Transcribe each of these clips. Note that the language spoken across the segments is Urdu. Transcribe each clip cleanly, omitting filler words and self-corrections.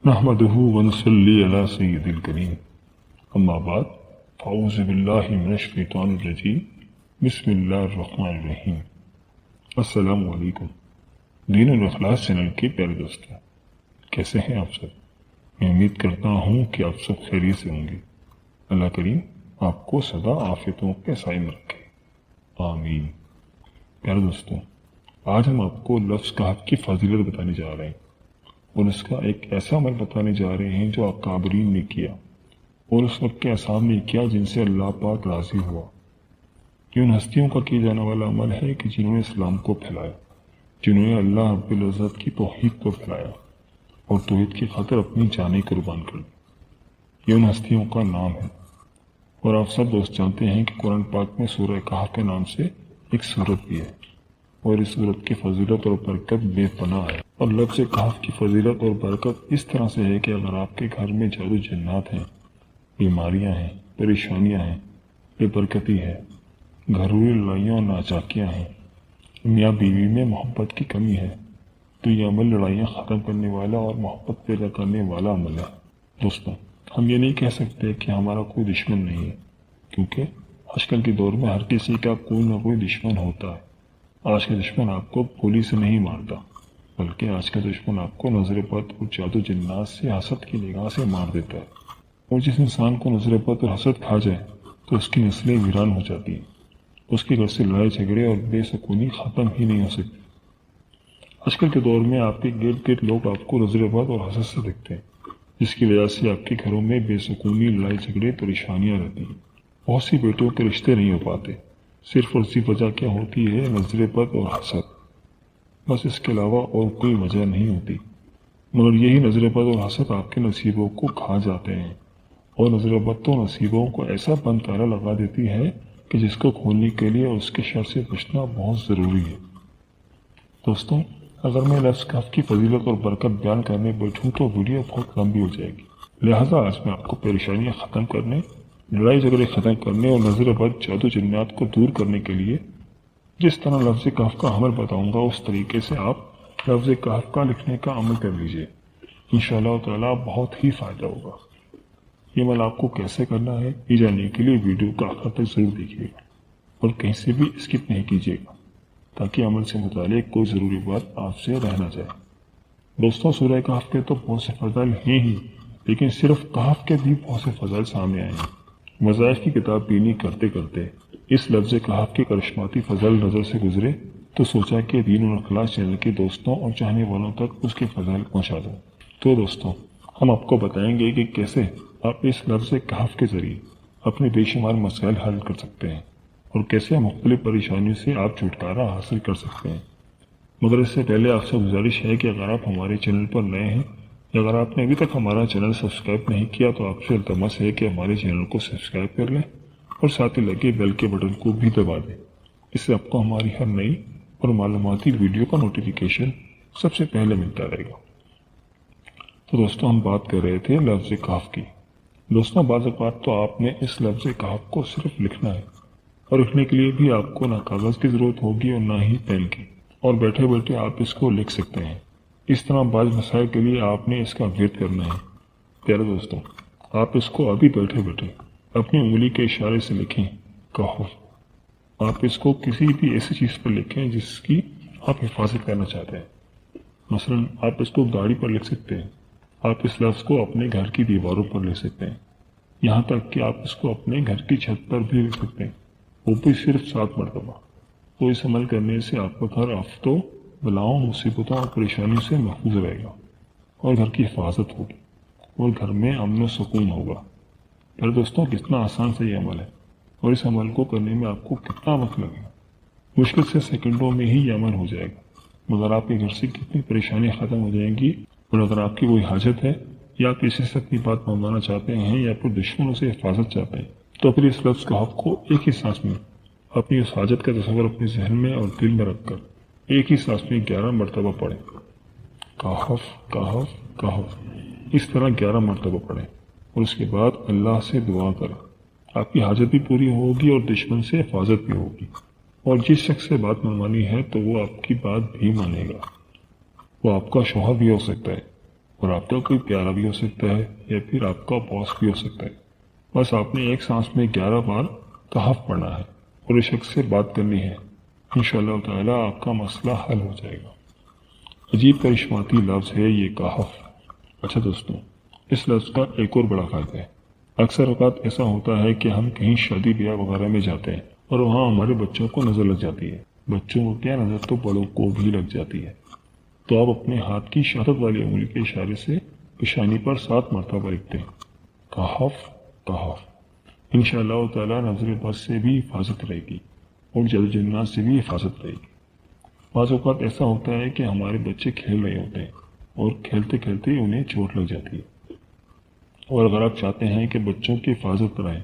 نحمده ونصلي على سيد الكريم اما بعد فاعوذ باللہ من الشیطان الرجیم بسم اللہ الرحمن الرحیم۔ السلام علیکم دین الاخلاص چینل کے پیارے دوستوں، کیسے ہیں آپ سب؟ میں امید کرتا ہوں کہ آپ سب خیریت سے ہوں گے۔ اللہ کریم آپ کو سدا عافیتوں کے سائے میں رکھے، آمین۔ پیارے دوستوں، آج ہم آپ کو لفظ کہف کی فضیلت بتانے جا رہے ہیں اور اس کا ایک ایسا عمل بتانے جا رہے ہیں جو اکابرین نے کیا اور اس وقت کے اصحاب نے کیا جن سے اللہ پاک راضی ہوا۔ یہ ان ہستیوں کا کیا جانے والا عمل ہے کہ جنہوں نے اسلام کو پھیلایا، جنہوں نے اللہ رب العزت کی توحید کو پھیلایا اور توحید کی خاطر اپنی جانیں قربان کر دی۔ یہ ان ہستیوں کا نام ہے اور آپ سب دوست جانتے ہیں کہ قرآن پاک میں سورہ کہف کے نام سے ایک سورت بھی ہے اور اس سورت کی فضیلت اور برکت بے پناہ ہے۔ اور لفظ کہف کی فضیلت اور برکت اس طرح سے ہے کہ اگر آپ کے گھر میں جادو جنات ہیں، بیماریاں ہیں، پریشانیاں ہیں، بے برکتی ہے، گھریلو لڑائیاں اور ناچاکیاں ہیں، میاں بیوی میں محبت کی کمی ہے، تو یہ عمل لڑائیاں ختم کرنے والا اور محبت پیدا کرنے والا عمل ہے۔ دوستوں، ہم یہ نہیں کہہ سکتے کہ ہمارا کوئی دشمن نہیں ہے، کیونکہ آج کل کے دور میں ہر کسی کا کوئی نہ کوئی دشمن ہوتا ہے۔ آج کا دشمن آپ کو گولی سے نہیں مارتا، بلکہ آج کا دشمن آپ کو نظر بد اور جادو جنات سے حسد کی نگاہ سے مار دیتا ہے۔ اور جس انسان کو نظر بد اور حسد کھا جائے تو اس کی نسلیں ویران ہو جاتی ہیں، اس کے گھر سے لڑائی جھگڑے اور بے سکونی ختم ہی نہیں ہو سکتی۔ آج کل کے دور میں آپ کے گرد گرد لوگ آپ کو نظر بد اور حسد سے دیکھتے ہیں، جس کی وجہ سے آپ کے گھروں میں بے سکونی، لڑائی جھگڑے، پریشانیاں رہتی ہیں۔ بہت سی بیٹوں کے رشتے نہیں ہو پاتے، صرف اور صرف وجہ کیا ہوتی ہے؟ نظر بد اور حسد، بس اس کے علاوہ اور کوئی وجہ نہیں ہوتی۔ مگر یہی نظر بد اور حسد آپ کے نصیبوں کو کھا جاتے ہیں، اور نظر بد تو نصیبوں کو ایسا بند تالا لگا دیتی ہے کہ جس کو کھولنے کے لیے اس کے شر سے بچنا بہت ضروری ہے۔ دوستوں، اگر میں لفظ کہف کی فضیلت اور برکت بیان کرنے بیٹھوں تو ویڈیو بہت لمبی ہو جائے گی، لہٰذا آج میں آپ کو پریشانیاں ختم کرنے، لڑائی جھگڑے ختم کرنے اور نظر بد جادو جنات کو دور کرنے کے لیے جس طرح لفظ کہف کا عمل بتاؤں گا، اس طریقے سے آپ لفظ کہف کا لکھنے کا عمل کر لیجئے۔ انشاءاللہ تعالیٰ بہت ہی فائدہ ہوگا۔ یہ عمل آپ کو کیسے کرنا ہے یہ جاننے کے لیے ویڈیو کا آخر تک ضرور دیکھیے گا اور کہیں سے بھی اسکپ نہیں کیجیے گا، تاکہ عمل سے متعلق کوئی ضروری بات آپ سے رہ نہ جائے۔ دوستوں، سورہ کہف کے تو بہت سے فضائل ہیں ہی، لیکن صرف کہف کے بھی بہت سے فضائل سامنے آئے ہیں۔ وظائف کی کتاب بینی کرتے کرتے اس لفظ کہف کے کرشماتی فضائل نظر سے گزرے تو سوچا کہ دین الاخلاص چینل کے دوستوں اور چاہنے والوں تک اس کے فضائل پہنچا دوں۔ تو دوستوں، ہم آپ کو بتائیں گے کہ کیسے آپ اس لفظ کہف کے ذریعے اپنے بے شمار مسائل حل کر سکتے ہیں اور کیسے مختلف پریشانیوں سے آپ چھٹکارا حاصل کر سکتے ہیں۔ مگر اس سے پہلے آپ سے گزارش ہے کہ اگر آپ ہمارے چینل پر نئے ہیں یا اگر آپ نے ابھی تک ہمارا چینل سبسکرائب نہیں کیا تو آپ سے التمس ہے کہ ہمارے چینل کو سبسکرائب کر لیں اور ساتھ ہی لگے بیل کے بٹن کو بھی دبا دیں۔ اس سے آپ کو ہماری ہر نئی اور معلوماتی ویڈیو کا نوٹیفیکیشن سب سے پہلے ملتا رہے گا۔ تو دوستوں، ہم بات کر رہے تھے لفظ کہف کی۔ دوستوں، بعض اوقات تو آپ نے اس لفظ کہف کو صرف لکھنا ہے اور لکھنے کے لیے بھی آپ کو نہ کاغذ کی ضرورت ہوگی اور نہ ہی پین کی، اور بیٹھے بیٹھے آپ اس کو لکھ سکتے ہیں۔ اس طرح بعض مسائل کے لیے آپ نے اس کا ورد کرنا ہے۔ پیارے دوستوں، آپ اس کو ابھی بیٹھے بیٹھے اپنی انگلی کے اشارے سے لکھیں کہف۔ آپ اس کو کسی بھی ایسی چیز پر لکھیں جس کی آپ حفاظت کرنا چاہتے ہیں۔ مثلا آپ اس کو گاڑی پر لکھ سکتے ہیں، آپ اس لفظ کو اپنے گھر کی دیواروں پر لکھ سکتے ہیں، یہاں تک کہ آپ اس کو اپنے گھر کی چھت پر بھی لکھ سکتے ہیں، وہ بھی صرف 7 مرتبہ۔ تو اس عمل کرنے سے آپ کا گھر آفتوں، بلاؤں، مصیبتوں اور پریشانیوں سے محفوظ رہے گا اور گھر کی حفاظت ہوگی اور گھر میں امن و سکون ہوگا۔ پھر دوستوں، کتنا آسان سے یہ عمل ہے اور اس عمل کو کرنے میں آپ کو کتنا وقت لگے گا؟ مشکل سے سیکنڈوں میں ہی یہ عمل ہو جائے گا، مگر آپ کے گھر سے کتنی پریشانیاں ختم ہو جائیں گی۔ اور اگر آپ کی کوئی حاجت ہے یا آپ کسی سے اپنی بات منوانا چاہتے ہیں یا پھر دشمنوں سے حفاظت چاہتے ہیں تو پھر اس لفظ کہف کو ایک ہی سانس میں اپنی اس حاجت کا تصور اپنے ذہن میں اور دل میں رکھ کر ایک ہی سانس میں 11 مرتبہ پڑھیں۔ کہف کہف کہف، اس طرح 11 مرتبہ پڑھیں اور اس کے بعد اللہ سے دعا کریں۔ آپ کی حاجت بھی پوری ہوگی اور دشمن سے حفاظت بھی ہوگی، اور جس شخص سے بات منوانی ہے تو وہ آپ کی بات بھی مانے گا، وہ آپ کا شوہر بھی ہو سکتا ہے اور آپ کا کوئی پیارا بھی ہو سکتا ہے یا پھر آپ کا باس بھی ہو سکتا ہے. بس آپ نے ایک سانس میں 11 بار کہف پڑھنا ہے اور اس شخص سے بات کرنی ہے. انشاءاللہ تعالیٰ آپ کا مسئلہ حل ہو جائے گا. عجیب کرشماتی لفظ ہے یہ کہف. اچھا دوستوں، اس لفظ کا ایک اور بڑا فائدہ ہے. اکثر اوقات ایسا ہوتا ہے کہ ہم کہیں شادی بیاہ وغیرہ میں جاتے ہیں اور وہاں ہمارے بچوں کو نظر لگ جاتی ہے. بچوں کو کیا نظر تو بڑوں کو بھی لگ جاتی ہے. تو آپ اپنے ہاتھ کی شہادت والی انگلی کے اشارے سے پیشانی پر 7 مرتبہ لکھتے ہیں کہف کہف. انشاءاللہ تعالیٰ نظر بد سے بھی حفاظت رہے گی اور جل جنات سے بھی حفاظت رہے گی. بعض اوقات ایسا ہوتا ہے کہ ہمارے بچے کھیل رہے ہوتے ہیں اور کھیلتے کھیلتے انہیں چوٹ لگ جاتی ہے. اور اگر آپ چاہتے ہیں کہ بچوں کی حفاظت رہے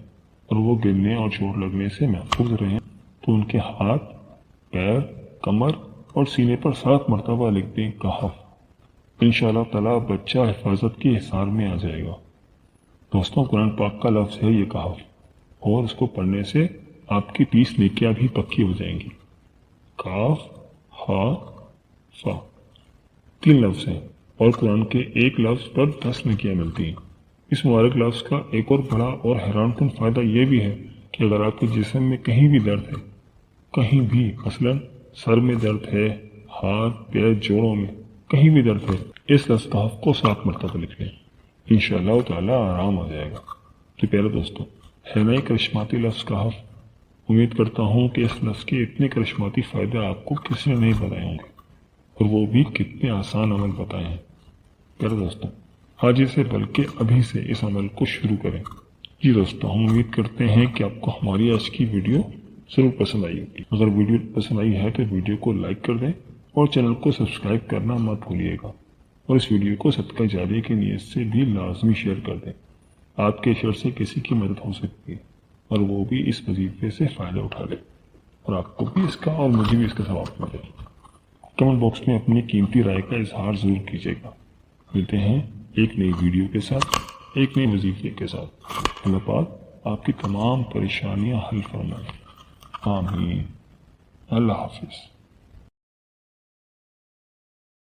اور وہ گرنے اور چوٹ لگنے سے محفوظ رہیں تو ان کے ہاتھ، پیر، کمر اور سینے پر 7 مرتبہ لکھ دیں کہف. انشاءاللہ تعالیٰ بچہ حفاظت کی حصار میں آ جائے گا. دوستوں، قرآن پاک کا لفظ ہے یہ کہف اور اس کو پڑھنے سے آپ کی 30 نیکیاں بھی پکی ہو جائیں گی. کاف ہا فا 3 لفظ ہیں اور قرآن کے ایک لفظ پر 10 نیکیاں ملتی ہیں. اس مبارک لفظ کا ایک اور بڑا اور حیران کن فائدہ یہ بھی ہے کہ اگر آپ کے جسم میں کہیں بھی درد ہے، کہیں بھی، مثلا سر میں درد ہے، ہاتھ، پیر، جوڑوں میں کہیں بھی درد ہے، اس لفظ کہف کو 7 مرتبہ لکھ لیں. انشاءاللہ تعالیٰ آرام آ جائے گا. تو پیارے دوستوں، ہے نا کرشماتی لفظ کہف؟ امید کرتا ہوں کہ اس لفظ کے اتنے کرشماتی فائدے آپ کو کسی نے نہیں بتائے ہوں گے اور وہ بھی کتنے آسان عمل بتائے ہیں. پیارے دوستوں، آج سے بلکہ ابھی سے اس عمل کو شروع کریں. جی دوستوں، ہم امید کرتے ہیں کہ آپ کو ہماری آج کی ویڈیو ضرور پسند آئی ہوگی. اگر ویڈیو پسند آئی ہے تو ویڈیو کو لائک کر دیں اور چینل کو سبسکرائب کرنا مت بھولیے گا. اور اس ویڈیو کو صدقہ جاریہ کی نیت سے بھی لازمی شیئر کر دیں. آپ کے شیئر سے کسی کی مدد ہو سکتی ہے اور وہ بھی اس وظیفے سے فائدہ اٹھا لے اور آپ کو بھی اس کا اور مجھے بھی اس کا ثواب ملے. کمنٹ باکس میں اپنی قیمتی رائے کا اظہار ضرور کیجیے گا. ملتے ہیں ایک نئی ویڈیو کے ساتھ، ایک نئی وظیفے کے ساتھ. اللہ پاک آپ کی تمام پریشانیاں حل فرمائے. آمین. اللہ حافظ.